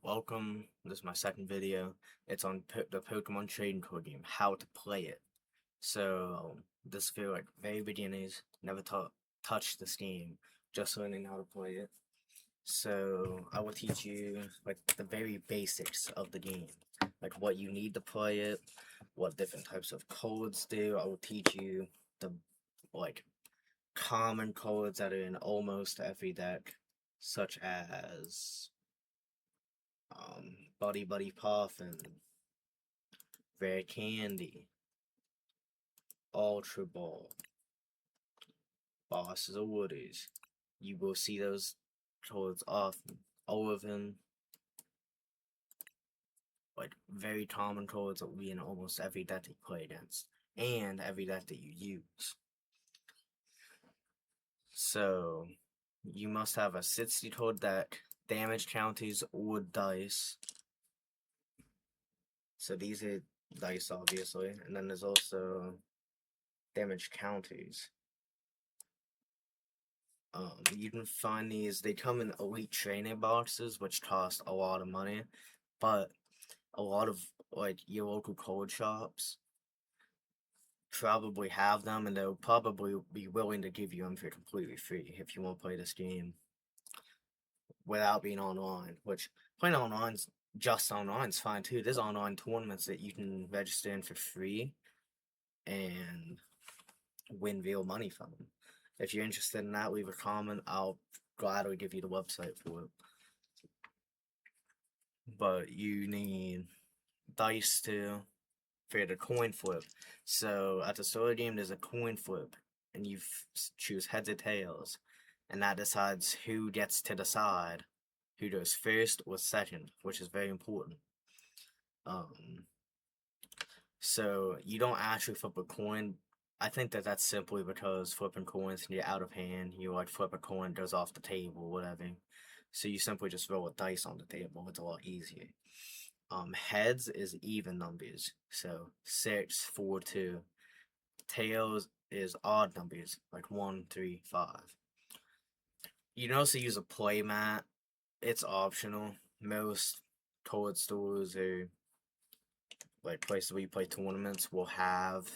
Welcome, this is my second video. It's on the Pokemon trading card game, how to play it. So, this video, like, very beginners, never touched this game, just learning how to play it. So, I will teach you, like, the very basics of the game. Like, what you need to play it, what different types of codes do. I will teach you the, like, common codes that are in almost every deck, such as Buddy-Buddy Poffin, Rare Candy, Ultra Ball, Bosses or Woodies. You will see those codes often. All of them, like, very common codes that will be in almost every deck that you play against, and every deck that you use. So, you must have a 60 code deck, damage counties or dice. So these are dice, obviously, and then there's also damage counties. You can find these, they come in elite training boxes, which cost a lot of money, but a lot of, like, your local code shops probably have them, and they'll probably be willing to give you them for completely free if you want to play this game without being online, which playing online's just online's fine too. There's online tournaments that you can register in for free and win real money from them. If you're interested in that, leave a comment. I'll gladly give you the website for it. But you need dice to for the coin flip. So at the start of the game, there's a coin flip, and you choose heads or tails, and that decides who gets to decide who goes first or second, which is very important. So you don't actually flip a coin. I think that that's simply because flipping coins can get out of hand. You like flip a coin, it goes off the table, whatever. So you simply just roll a dice on the table. It's a lot easier. Heads is even numbers, so 6, 4, 2. Tails is odd numbers, like 1, 3, 5. You can also use a play mat. It's optional. Most card stores or like places where you play tournaments will have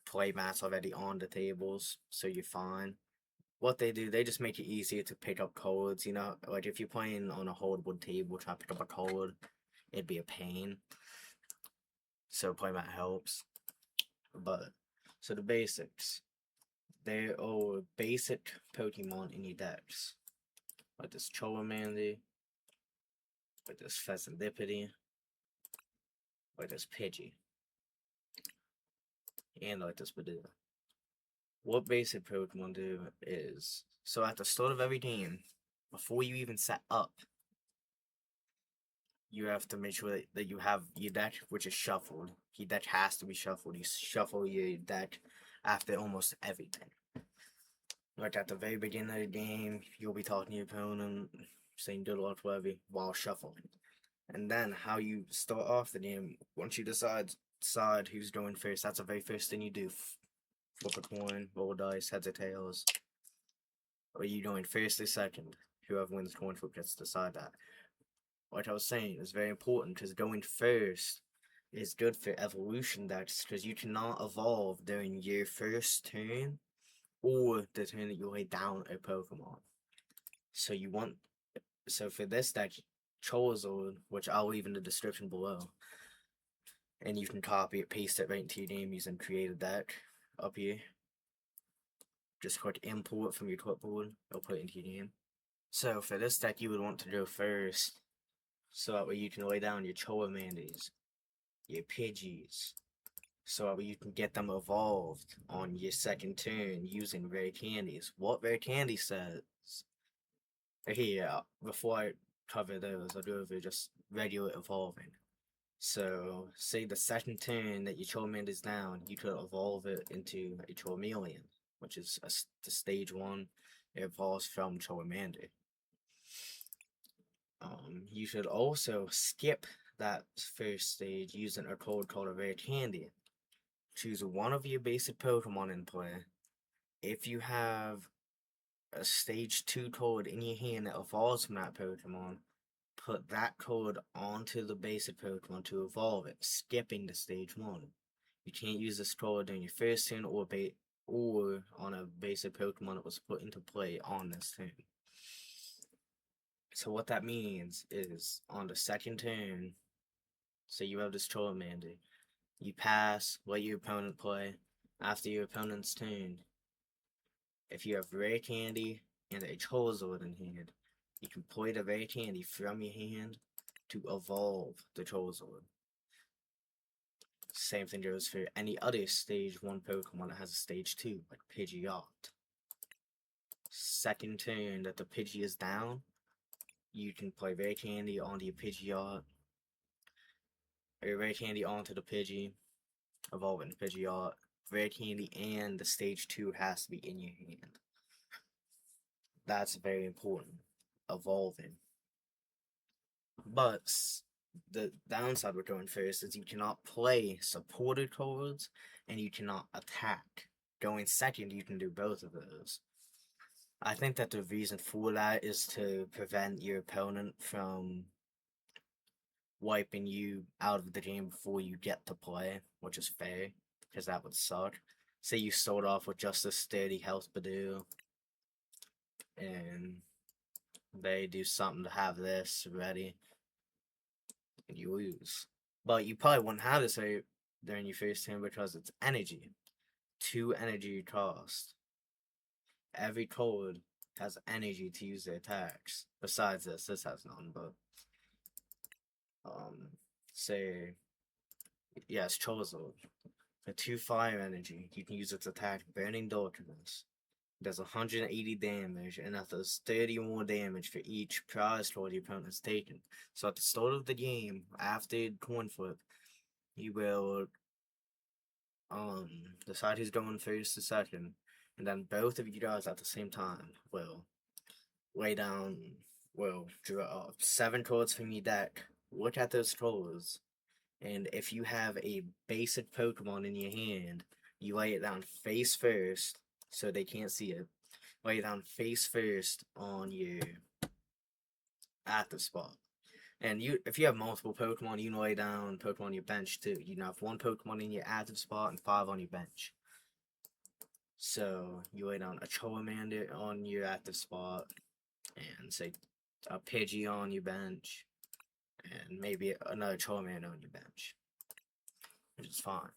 play mats already on the tables, so you're fine. What they do, they just make it easier to pick up codes, you know, like if you're playing on a hardwood table trying to pick up a code, it'd be a pain. So playmat helps. But so the basics. There are basic Pokemon in your decks. Like this Charmander, like this Fezandipiti, like this Pidgey, and like this Budew. What basic Pokemon do is, so at the start of every game, before you even set up, you have to make sure that you have your deck, which is shuffled. Your deck has to be shuffled. You shuffle your deck after almost everything. Like at the very beginning of the game, you'll be talking to your opponent, saying good luck, whatever, while shuffling. And then how you start off the game, once you decide who's going first, that's the very first thing you do. Flip a coin, roll dice, heads or tails. Are you going first or second? Whoever wins the coin flip gets to decide that. Like I was saying, it's very important because going first is good for evolution decks because you cannot evolve during your first turn or the turn that you lay down a Pokemon. So you want, so for this deck, Charizard, which I'll leave in the description below, and you can copy it, paste it right into your game using create a deck up here. Just click import from your clipboard, it'll put it into your game. So for this deck, you would want to go first, so that way you can lay down your Charmanders, your Pidgeys, so that way you can get them evolved on your second turn using Rare Candies. What Rare Candy says, here, before I cover those, I'll go over just regular evolving. So, say the second turn that your Charmander's down, you could evolve it into a Charmeleon, which is the stage 1. It evolves from Charmander. You should also skip that first stage using a code called a Rare Candy. Choose one of your basic Pokemon in play. If you have a stage 2 code in your hand that evolves from that Pokemon, put that code onto the basic Pokemon to evolve it, skipping the stage 1. You can't use this code during your first turn or on a basic Pokemon that was put into play on this turn. So what that means is on the second turn, say you have this Charmander, you pass, let your opponent play. After your opponent's turn, if you have Rare Candy and a Charizard in hand, you can play the Rare Candy from your hand to evolve the Charizard. Same thing goes for any other stage 1 Pokemon that has a stage 2, like Pidgeot. Second turn that the Pidgey is down, you can play Rare Candy onto your Pidgeot, or Rare Candy onto the Pidgey, evolving the Pidgeot. Rare Candy and the stage 2 has to be in your hand. That's very important, evolving. But the downside we're going first is you cannot play supported cards and you cannot attack. Going second, you can do both of those. I think that the reason for that is to prevent your opponent from wiping you out of the game before you get to play, which is fair, because that would suck. Say you start off with just a steady health Budew, and they do something to have this ready, and you lose. But you probably wouldn't have this during your first turn because it's energy. 2 energy cost. Every card has energy to use their attacks. Besides this has none, but say, yes, Charizard. For 2 fire energy, you can use its attack Burning Darkness. It does 180 damage, and that does 30 more damage for each prize card your opponent has taken. So at the start of the game, after coin flip, you will decide who's going first or second, and then both of you guys at the same time will draw 7 cards from your deck, look at those cards, and if you have a basic Pokemon in your hand, you lay it down face first so they can't see it. Lay it down face first on your active spot. And if you have multiple Pokemon, you can lay down Pokemon on your bench too. You can have 1 Pokemon in your active spot and 5 on your bench. So you lay down a Charmander on your active spot, and say a Pidgey on your bench, and maybe another Charmander on your bench, which is fine.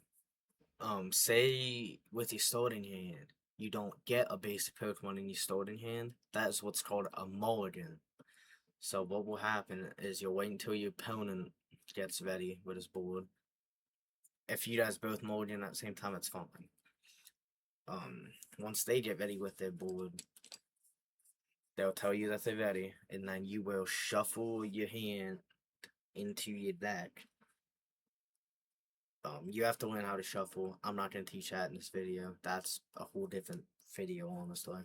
Say with your starting hand, you don't get a basic Pokemon in your starting hand. That's what's called a mulligan. So what will happen is you'll wait until your opponent gets ready with his board. If you guys both mulligan at the same time, it's fine. Once they get ready with their board, they'll tell you that they're ready, and then you will shuffle your hand into your deck. You have to learn how to shuffle. I'm not going to teach that in this video. That's a whole different video, honestly.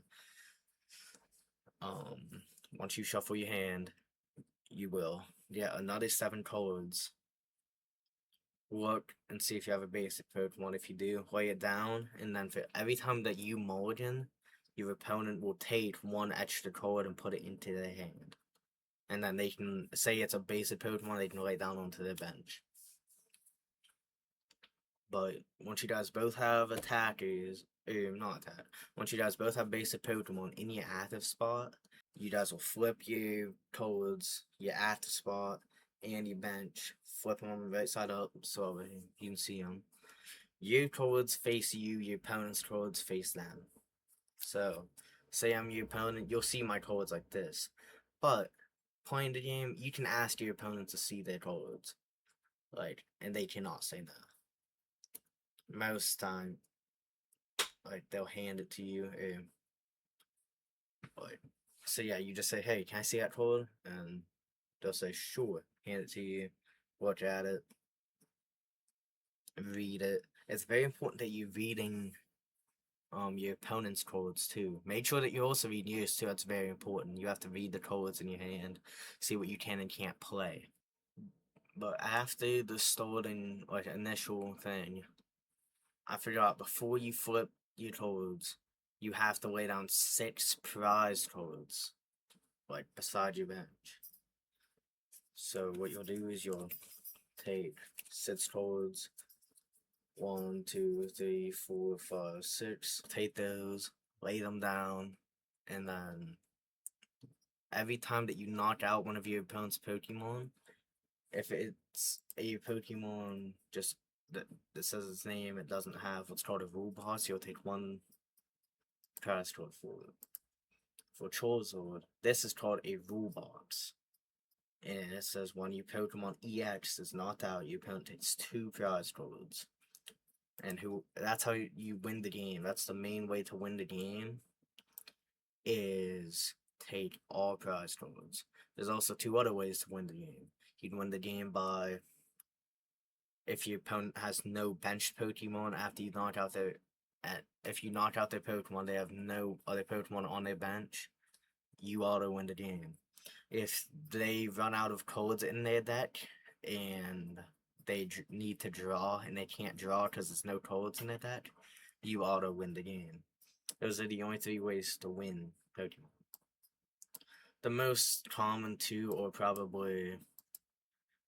Once you shuffle your hand, you will get another 7 cards. Look and see if you have a basic Pokemon. If you do, lay it down, and then for every time that you mulligan, your opponent will take 1 extra card and put it into their hand. And then they can, say it's a basic Pokemon, they can lay it down onto their bench. But once you guys both have once you guys both have basic Pokemon in your active spot, you guys will flip your cards, your active spot, and your bench. Flip them on the right side up so you can see them. Your cards face you, your opponent's cards face them. So, say I'm your opponent, you'll see my cards like this. But, playing the game, you can ask your opponent to see their cards. And they cannot say no. Most time, they'll hand it to you. So yeah, you just say, hey, can I see that card? And they'll say, sure. Hand it to you. Look at it. Read it. It's very important that you're reading your opponent's cards too. Make sure that you also read yours too. That's very important. You have to read the cards in your hand, see what you can and can't play. But after the starting initial thing, I forgot, before you flip your cards, you have to lay down 6 prize cards beside your bench. So what you'll do is you'll take 6 cards, 1, 2, 3, 4, 5, 6. Take those, lay them down, and then every time that you knock out one of your opponent's Pokemon, if it's a Pokemon just that says its name, it doesn't have what's called a rule box, you'll take 1 prize card for it. For Charizard, this is called a rule box. And it says when your Pokemon EX is knocked out, your opponent takes 2 prize cards. And that's how you win the game. That's the main way to win the game, is take all prize cards. There's also 2 other ways to win the game. You can win the game by, if your opponent has no benched Pokemon after you knock out if you knock out their Pokemon, they have no other Pokemon on their bench, you auto win the game. If they run out of cards in their deck and they need to draw and they can't draw because there's no cards in their deck, you auto win the game. Those are the only 3 ways to win Pokemon. The most common 2 are probably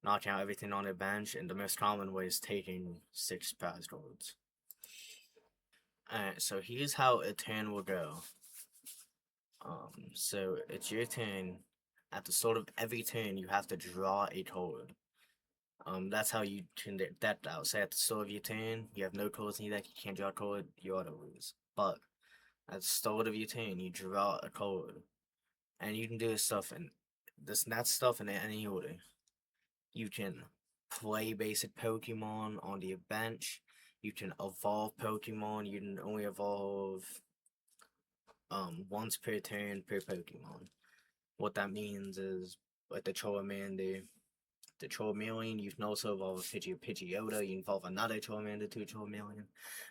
knocking out everything on their bench, and the most common way is taking 6 prize cards. Alright, so here's how a turn will go. So it's your turn. At the start of every turn, you have to draw a card. That's how you turn that out. Say at the start of your turn, you have no cards in your deck, you can't draw a card, you auto lose. But at the start of your turn, you draw a card, and you can do this stuff and that stuff in any order. You can play basic Pokemon on your bench. You can evolve Pokemon. You can only evolve once per turn per Pokemon. What that means is, like the Charmander, the Charmeleon, you can also evolve a Pidgeotto. You can evolve another Charmander to a Charmeleon.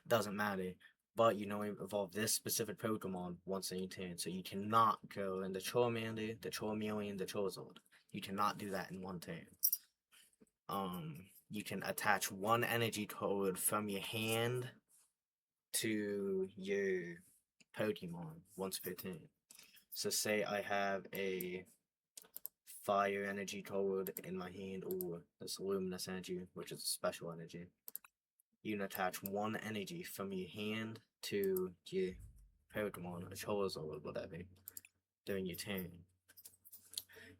Doesn't matter. But you can only evolve this specific Pokemon once in your turn. So you cannot go in the Charmander, the Charmeleon, the Charizard. You cannot do that in one turn. You can attach 1 energy card from your hand to your Pokemon once per turn. So say I have a fire energy card in my hand, or this luminous energy, which is a special energy. You can attach 1 energy from your hand to your Pokemon, a Charizard or whatever, during your turn.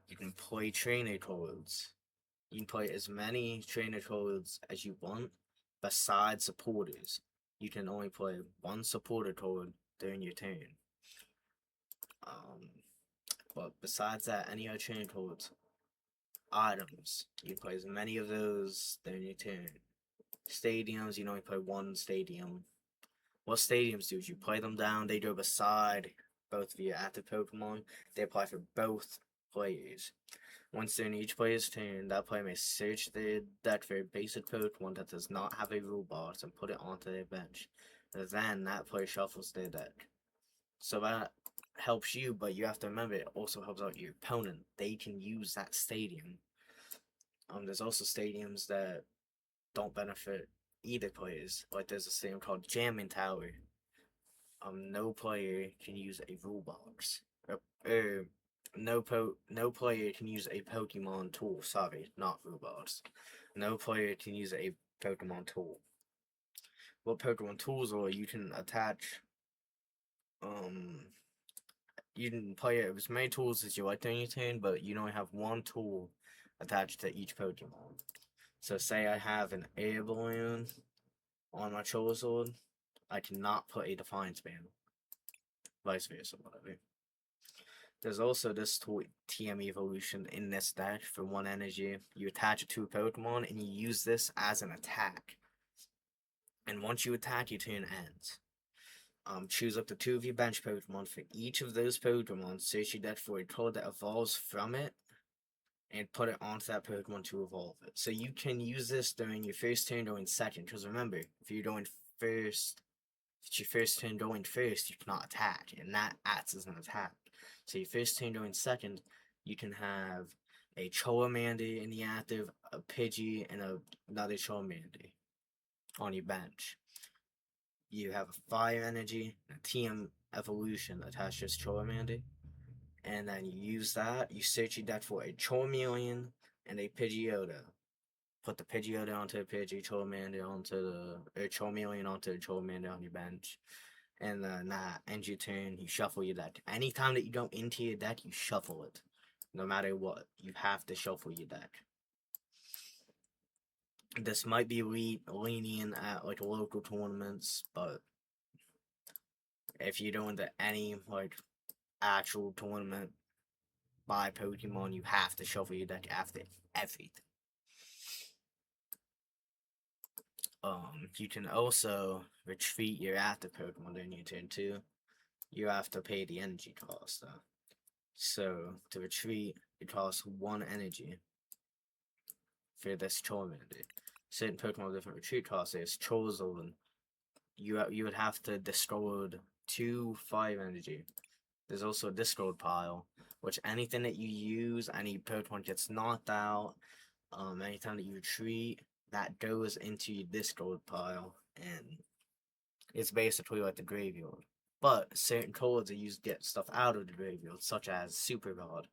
You can play trainer cards. You can play as many trainer cards as you want, besides supporters. You can only play 1 supporter card during your turn. But besides that, any other trainer cards, items, you can play as many of those during your turn. Stadiums, you can only play 1 stadium. What stadiums do is you play them down, they go beside both of your active Pokemon, they apply for both players. Once during each player's turn, that player may search their deck for a basic Pokemon that does not have a rule box and put it onto their bench. Then that player shuffles their deck. So that helps you, but you have to remember it also helps out your opponent. They can use that stadium. There's also stadiums that don't benefit either players. Like there's a stadium called Jamming Tower. No player can use a rule box. No player can use a Pokemon tool. Sorry, not rule box. No player can use a Pokemon tool. What Pokemon tools are, you can attach. You can play as many tools as you like during your turn, but you only have 1 tool attached to each Pokemon. So say I have an Air Balloon on my Charizard, I cannot put a Defiance Band. Vice versa, whatever. There's also this tool, TM Evolution, in this deck for 1 energy. You attach it to a Pokemon and you use this as an attack. And once you attack, your turn ends. Choose up to 2 of your bench Pokemon. For each of those Pokemon, search your deck for a card that evolves from it and put it onto that Pokemon to evolve it. So you can use this during your first turn going second. Because remember, if you're going first, if it's your first turn going first, you cannot attack. And that acts as an attack. So your first turn going second, you can have a Charmander in the active, a Pidgey, and another Charmander on your bench. You have a Fire Energy, a TM Evolution attached to Charmander, and then you use that, you search your deck for a Charmeleon, and a Pidgeotto. Put the Pidgeotto onto a Pidgey, Charmander onto the Charmeleon onto the Charmander on your bench. And then that ends your turn. You shuffle your deck. Anytime that you go into your deck, you shuffle it. No matter what, you have to shuffle your deck. This might be lenient at like local tournaments, but if you're doing any like actual tournament by Pokemon, you have to shuffle your deck after everything. You can also retreat your active Pokemon during your turn too. You have to pay the energy cost though. So to retreat, it costs 1 energy for this Charmander. Certain Pokemon with different retreat costs. There's Charizard. You would have to discard 2 5 energy. There's also a discard pile, which anything that you use, any Pokemon gets knocked out, anytime that you retreat, that goes into your discard pile, and it's basically like the graveyard. But certain cards are used to get stuff out of the graveyard, such as Super Rod.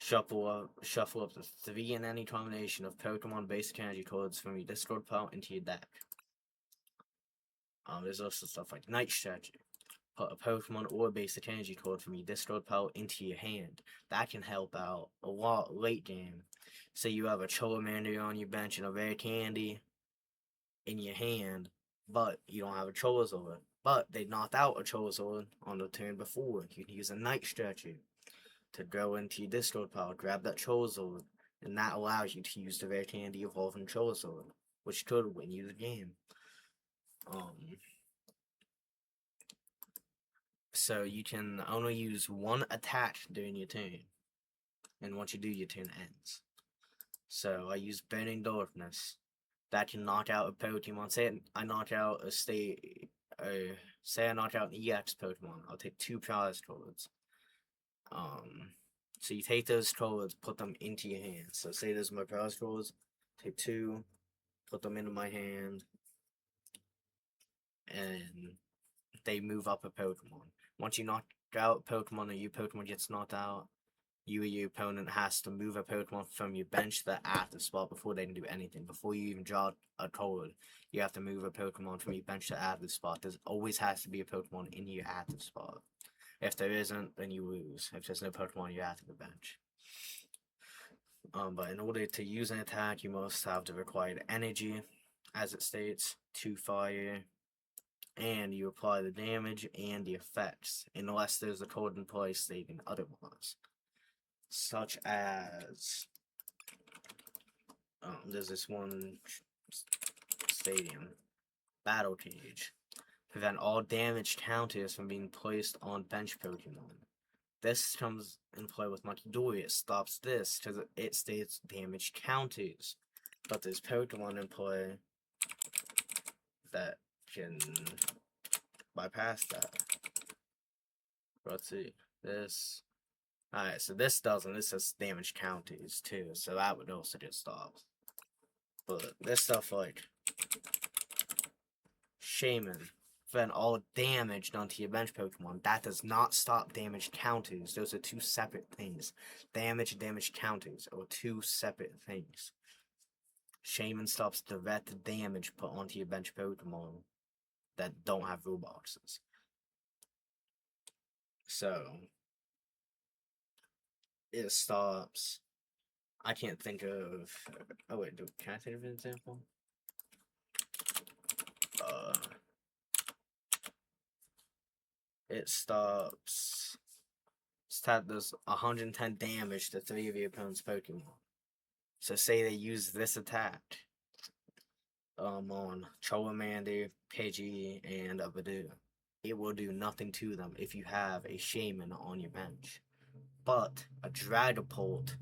Shuffle up to 3 in any combination of Pokemon basic energy cards from your discard pile into your deck. There's also stuff like Night Stretcher. Put a Pokemon or a basic energy card from your discard pile into your hand. That can help out a lot late game. Say you have a Charmander on your bench and a Rare Candy in your hand, but you don't have a Charizard. But they knocked out a Charizard on the turn before. You can use a Night Stretcher to go into your discard pile, grab that Charizard, and that allows you to use the Rare Candy evolving Charizard, which could win you the game. So you can only use 1 attack during your turn, and once you do, your turn ends. So I use Burning Darkness. That can knock out a Pokemon. Say I knock out a say I knock out an EX Pokemon. I'll take 2 prize cards. So you take those cards, put them into your hand. So say those are my prize cards. Take 2, put them into my hand, and they move up a Pokemon. Once you knock out a Pokemon or your Pokemon gets knocked out, you or your opponent has to move a Pokemon from your bench to the active spot before they can do anything. Before you even draw a card, you have to move a Pokemon from your bench to the active spot. There always has to be a Pokemon in your active spot. If there isn't, then you lose. If there's no Pokemon, you have to the bench. But in order to use an attack, you must have the required energy, as it states, 2 fire, and you apply the damage and the effects, unless there's a code in place stating otherwise. Such as, there's this one stadium, Battle Cage. Prevent all damaged counters from being placed on bench Pokemon. This comes in play with Munkidori. It stops this because it states damaged counters. But there's Pokemon in play that can bypass that. Let's see. This. Alright, so this doesn't. This says damage counters too. So that would also get stopped. But this stuff like Shaman. Prevent all damage done to your bench Pokemon. That does not stop damage counters. Those are 2 separate things. Damage and damage counters are 2 separate things. Shaman stops direct damage put onto your bench Pokemon that don't have rule boxes. So it stops. I can't think of. Oh wait, can I think of an example? It stops. Stat does 110 damage to 3 of your opponent's Pokemon. So say they use this attack on Charmander, Pidgey, and a Budew. It will do nothing to them if you have a Shaman on your bench. But a Dragapult,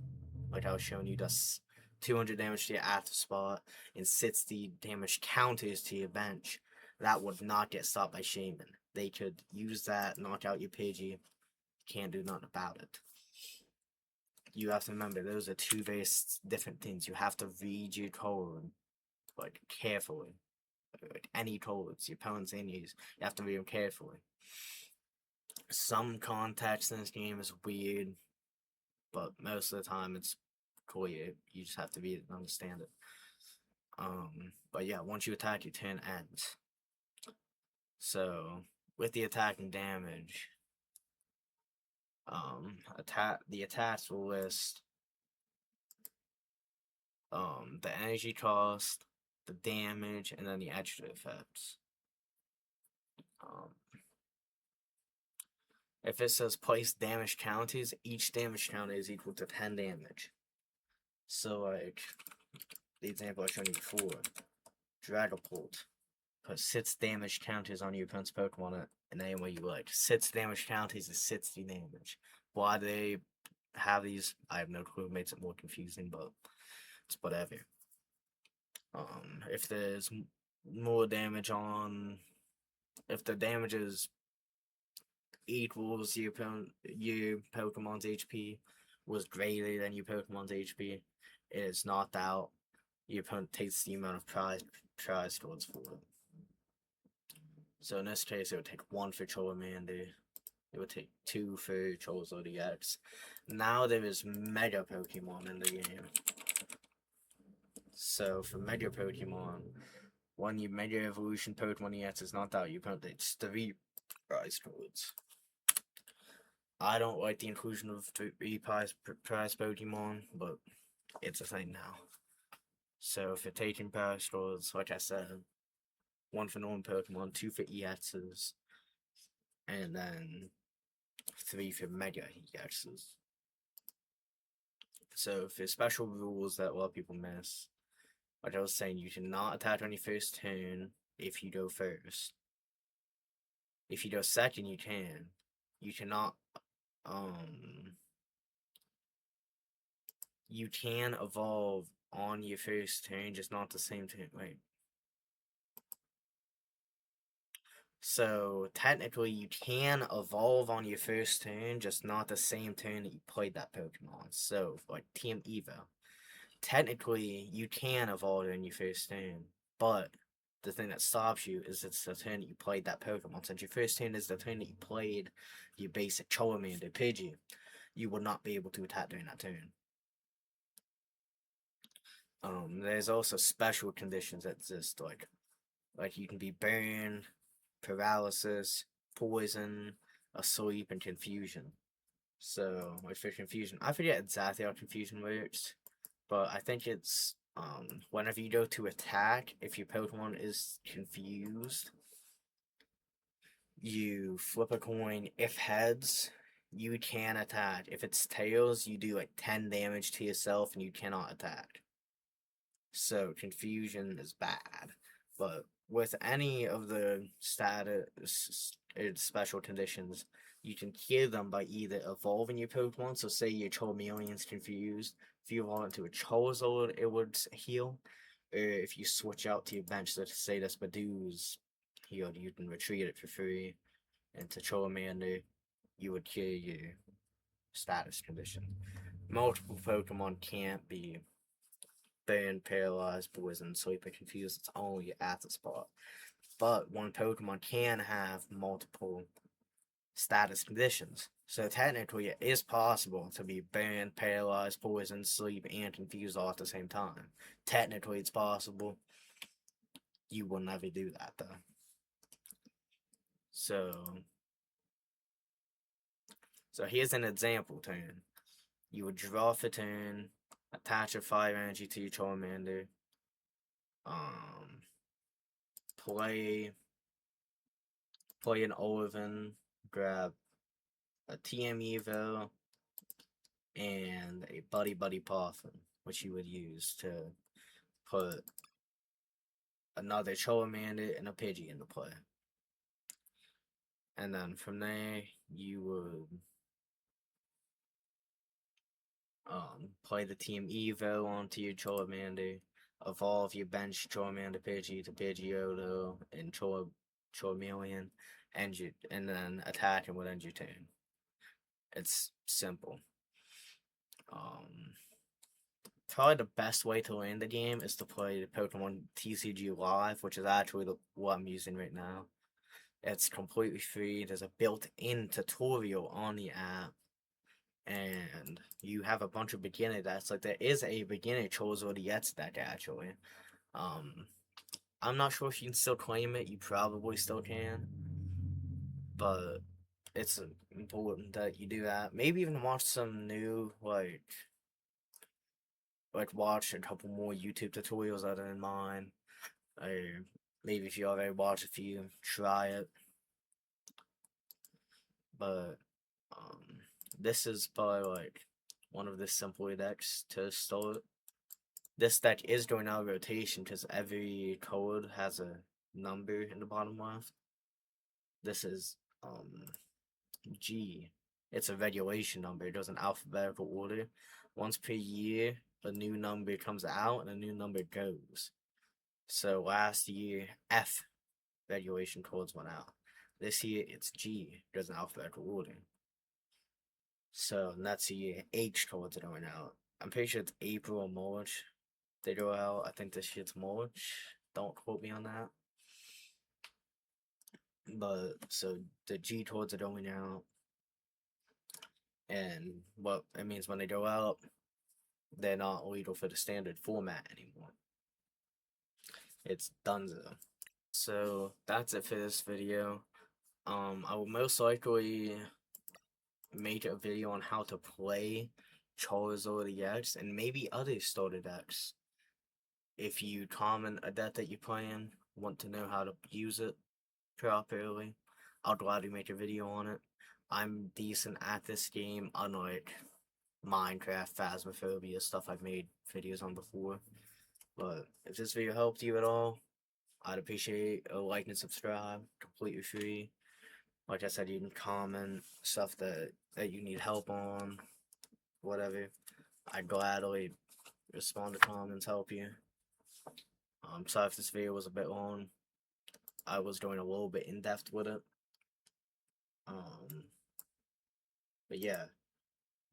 like I was showing you, does 200 damage to your active spot and 60 damage counters to your bench. That would not get stopped by Shaman. They could use that, knock out your Pidgey. Can't do nothing about it. You have to remember, those are 2 very different things. You have to read your code, like, carefully. Like, any codes, your opponent's in use, you have to read them carefully. Some context in this game is weird, but most of the time it's cool. You just have to read it and understand it. But yeah, once you attack, your turn ends. So with the attack and damage, the attacks will list the energy cost, the damage, and then the extra effects. If it says place damage counties, each damage counter is equal to 10 damage. So like the example I showed you before, Dragapult put 6 damage counters on your opponent's Pokemon in any way you like. 6 damage counters is 60 damage. Why they have these, I have no clue. It makes it more confusing, but it's whatever. If there's more damage on, if the damage is equals your Pokemon's HP, was greater than your Pokemon's HP, it is knocked out. Your opponent takes the amount of prize towards for it. So in this case, it would take 1 for Charmander. It would take 2 for Charizard EX. Now there is Mega Pokemon in the game. So for Mega Pokemon, when your Mega Evolution Pokemon EX is knocked out, your opponent takes 3 prize towards. I don't like the inclusion of 3 prize Pokemon, but it's a thing now. So for taking prize towards, like I said, 1 for normal Pokemon, 2 for EXs, and then 3 for Mega EXs. So for special rules that a lot of people miss, like I was saying, you cannot attack on your first turn if you go first. If you go second, you can. You cannot, you can evolve on your first turn, just not the same turn. Wait. So technically, you can evolve on your first turn, just not the same turn that you played that Pokemon. So, like Team Evo, technically you can evolve in your first turn, but the thing that stops you is it's the turn that you played that Pokemon. Since your first turn is the turn that you played your basic Charmander Pidgey, you will not be able to attack during that turn. There's also special conditions that exist, like you can be burned, paralysis, poison, asleep, and confusion. So, like for confusion, I forget exactly how confusion works, but I think it's whenever you go to attack, if your Pokemon is confused, you flip a coin. If heads, you can attack. If it's tails, you do like 10 damage to yourself and you cannot attack. So confusion is bad, but with any of the status special conditions, you can cure them by either evolving your Pokemon. So say your Charmeleon's confused, if you evolve into a Charizard, it would heal. Or if you switch out to your bench, let's say this Budew's healed, you can retreat it for free into Charmander, you would cure your status condition. Multiple Pokemon can't be burned, paralyzed, poisoned, sleep, and confused. It's only at the spot. But one Pokemon can have multiple status conditions. So technically, it is possible to be burned, paralyzed, poisoned, sleep, and confused all at the same time. Technically, it's possible. You will never do that, though. So here's an example turn. You would draw for turn, attach a fire energy to your Charmander, play an Arven, grab a TM Evo, and a Buddy-Buddy Poffin, which you would use to put another Charmander and a Pidgey into play. And then from there, you would play the Team Evo onto your Charmander, evolve your bench Charmander Pidgey to Pidgeotto and Charmeleon, and then attack and would end your turn. It's simple. Probably the best way to learn the game is to play the Pokemon TCG Live, which is actually what I'm using right now. It's completely free. There's a built-in tutorial on the app, and you have a bunch of beginner decks. Like there is a beginner Charizard EX deck actually. I'm not sure if you can still claim it. You probably still can, but it's important that you do that. Maybe even watch some new like watch a couple more YouTube tutorials other than mine. Or maybe if you already watch a few, try it. But this is probably like one of the simpler decks to start. This deck is going out of rotation because every code has a number in the bottom left. This is G. It's a regulation number. It goes in alphabetical order. Once per year, a new number comes out and a new number goes. So last year, F regulation codes went out. This year, it's G. It goes in alphabetical order. So next year, H codes are going out. I'm pretty sure it's April or March. They go out. I think this year's March. Don't quote me on that. But so the G codes are going out. And what it means when they go out, they're not legal for the standard format anymore. It's donezo. So that's it for this video. I will most likely make a video on how to play Charizard EX and maybe other starter decks. If you comment a deck that you're playing, want to know how to use it properly, I'll gladly make a video on it. I'm decent at this game, unlike Minecraft, Phasmophobia, stuff I've made videos on before. But if this video helped you at all, I'd appreciate a like and subscribe, completely free. Like I said, you can comment stuff that you need help on, whatever. I'd gladly respond to comments, help you. Sorry if this video was a bit long. I was going a little bit in depth with it. But yeah,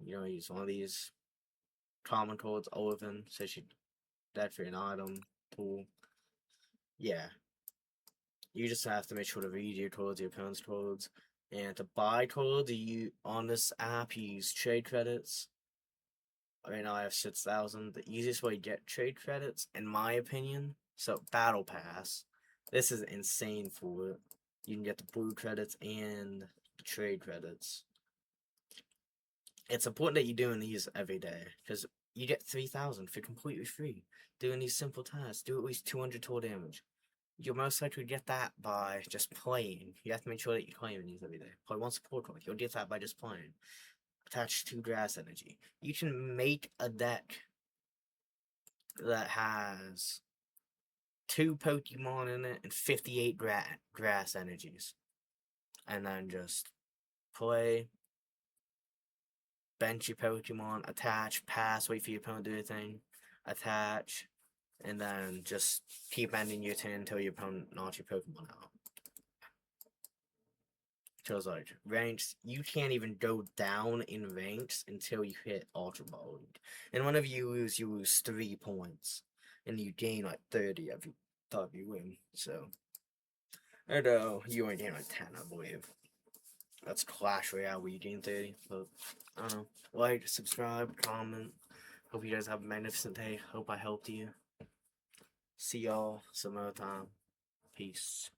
you know, use one of these common codes. Arven says you that for an item pool. Yeah, you just have to make sure to read your codes, your opponent's codes, and to buy codes. You on this app, you use trade credits. Right now I have 6,000. The easiest way to get trade credits, in my opinion. So Battle Pass. This is insane for it. You can get the blue credits and the trade credits. It's important that you're doing these every day because you get 3,000 for completely free. Doing these simple tasks, do at least 200 total damage. You'll most likely get that by just playing. You have to make sure that you're claiming these every day. Play one support card. You'll get that by just playing. Attach 2 grass energy. You can make a deck that has 2 Pokemon in it and 58 grass energies. And then just play, bench your Pokemon, attach, pass, wait for your opponent to do a thing, attach, and then just keep ending your turn until your opponent knocks your Pokemon out. Because, like, ranks, you can't even go down in ranks until you hit Ultra Ball. And whenever you lose 3 points. And you gain, like, 30 every time you win. So, although you only gain, like, 10, I believe. That's Clash Royale where you gain 30. But, I don't know. Like, subscribe, comment. Hope you guys have a magnificent day. Hope I helped you. See y'all some other time. Peace.